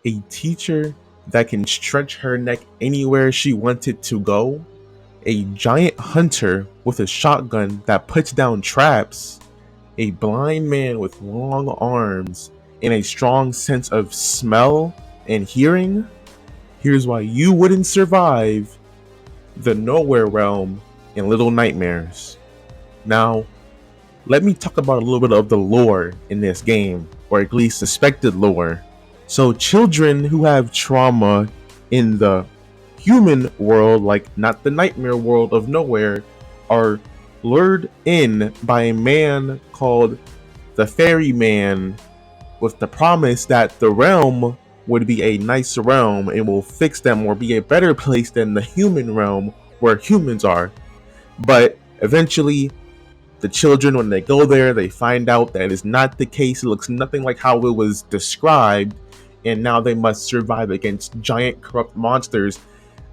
a teacher that can stretch her neck anywhere she wanted to go, a giant hunter with a shotgun that puts down traps, a blind man with long arms and a strong sense of smell and hearing. Here's why you wouldn't survive the Nowhere Realm in Little Nightmares. Now, let me talk about a little bit of the lore in this game, or at least suspected lore. So, children who have trauma in the human world, like not the nightmare world of Nowhere, are lured in by a man called the Ferryman with the promise that the realm would be a nice realm and will fix them or be a better place than the human realm where humans are. But eventually, the children, when they go there, they find out that is not the case. It looks nothing like how it was described, and now they must survive against giant corrupt monsters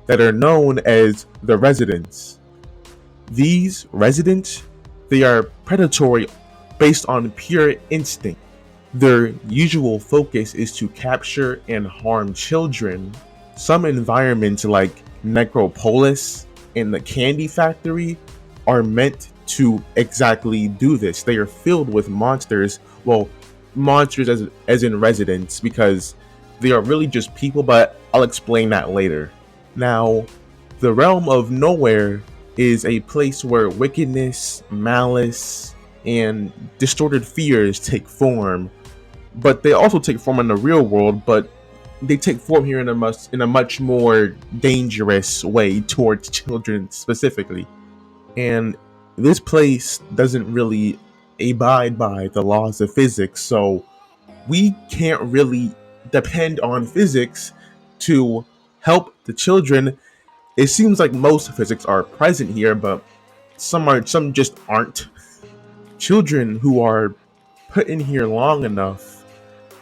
that are known as the Residents. These Residents, they are predatory based on pure instinct. Their usual focus is to capture and harm children. Some environments like Necropolis and the Candy Factory are meant to exactly do this. They are filled with monsters. Well, monsters as in residents, because they are really just people, but I'll explain that later. Now, the realm of Nowhere is a place where wickedness, malice, and distorted fears take form, but they also take form in the real world, but they take form here in a much more dangerous way towards children specifically. And this place doesn't really abide by the laws of physics, so we can't really depend on physics to help the children. It seems like most physics are present here, but some just aren't. Children who are put in here long enough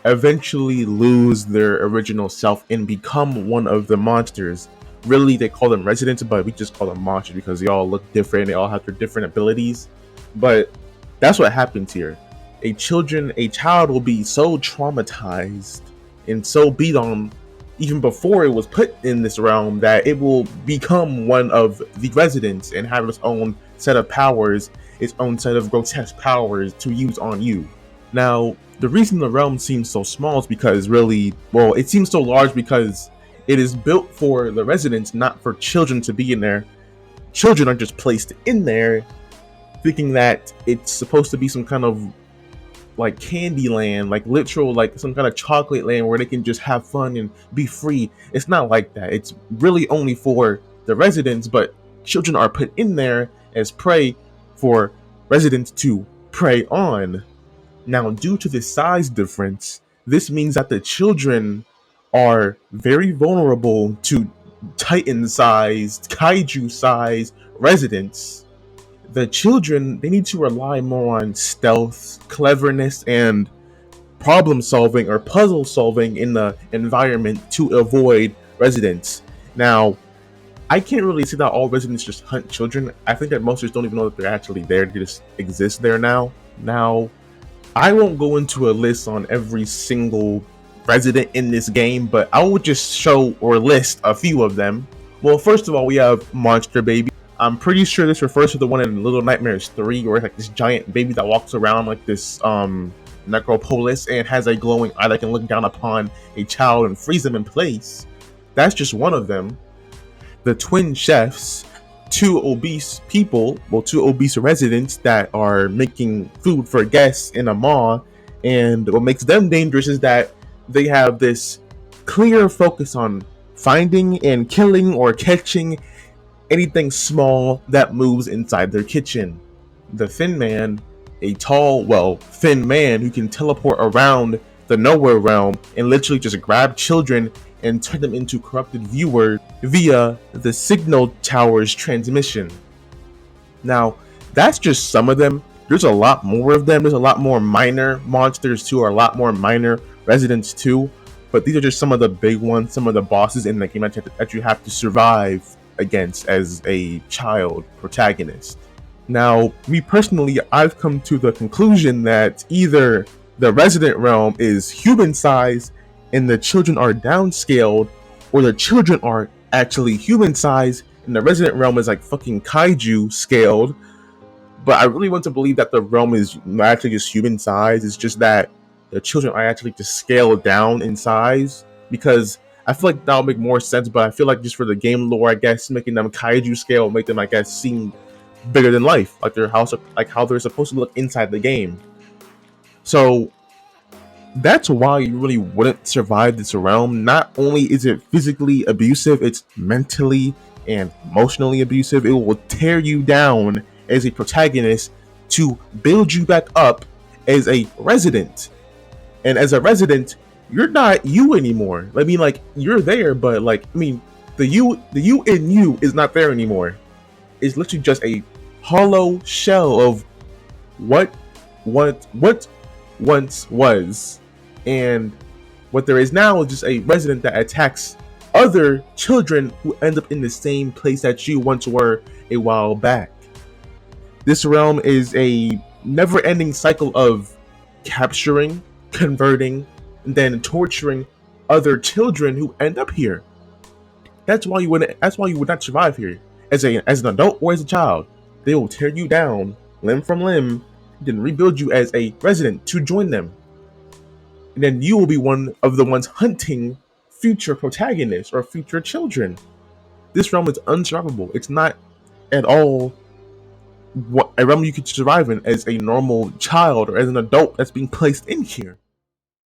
eventually lose their original self and become one of the monsters. Really, they call them residents, but we just call them monsters because they all look different. They all have their different abilities. But that's what happens here. A child will be so traumatized and so beat on even before it was put in this realm that it will become one of the residents and have its own set of powers, its own set of grotesque powers to use on you. Now, the reason the realm seems so small is because it seems so large because it is built for the residents, not for children to be in there. Children are just placed in there thinking that it's supposed to be some kind of like candy land, like literal, like some kind of chocolate land where they can just have fun and be free. It's not like that. It's really only for the residents, but children are put in there as prey for residents to prey on. Now, due to the size difference, this means that the children are very vulnerable to Titan-sized, kaiju-sized residents. The children, they need to rely more on stealth, cleverness, and problem solving or puzzle solving in the environment to avoid residents. Now, I can't really say that all residents just hunt children. I think that most just don't even know that they're actually there. They just exist there now. Now, I won't go into a list on every single resident in this game, but I will just show or list a few of them. Well, first of all, we have Monster Baby. I'm pretty sure this refers to the one in Little Nightmares 3, where it's like this giant baby that walks around like this necropolis and has a glowing eye that can look down upon a child and freeze them in place. That's just one of them. The twin chefs, two obese residents that are making food for guests in a mall, and what makes them dangerous is that they have this clear focus on finding and killing or catching anything small that moves inside their kitchen. The Thin Man, a thin man who can teleport around the Nowhere realm and literally just grab children and turn them into corrupted viewers via the signal tower's transmission. Now, that's just some of them. There's a lot more of them. There's a lot more minor monsters too, or a lot more minor residents too. But these are just some of the big ones, some of the bosses in the game that you have to survive against as a child protagonist. Now, me personally, I've come to the conclusion that either the resident realm is human sized and the children are downscaled, or the children are actually human sized, and the resident realm is like fucking kaiju scaled. But I really want to believe that the realm is not actually just human size. It's just that the children are actually just scaled down in size, because I feel like that'll make more sense. But I feel like just for the game lore, I guess making them kaiju scale make them, I guess, seem bigger than life, like their house, like how they're supposed to look inside the game. So that's why you really wouldn't survive this realm. Not only is it physically abusive, it's mentally and emotionally abusive. It will tear you down as a protagonist to build you back up as a resident. And as a resident, you're not you anymore. I mean, like, you're there, but like, I mean, the you in you is not there anymore. It's literally just a hollow shell of what what once was. And what there is now is just a resident that attacks other children who end up in the same place that you once were a while back. This realm is a never ending cycle of capturing, converting, and then torturing other children who end up here. That's why you would not survive here. As an adult or as a child. They will tear you down, limb from limb, then rebuild you as a resident to join them. And then you will be one of the ones hunting future protagonists or future children. This realm is unsurvivable. It's not at all what a realm you could survive in as a normal child or as an adult that's being placed in here.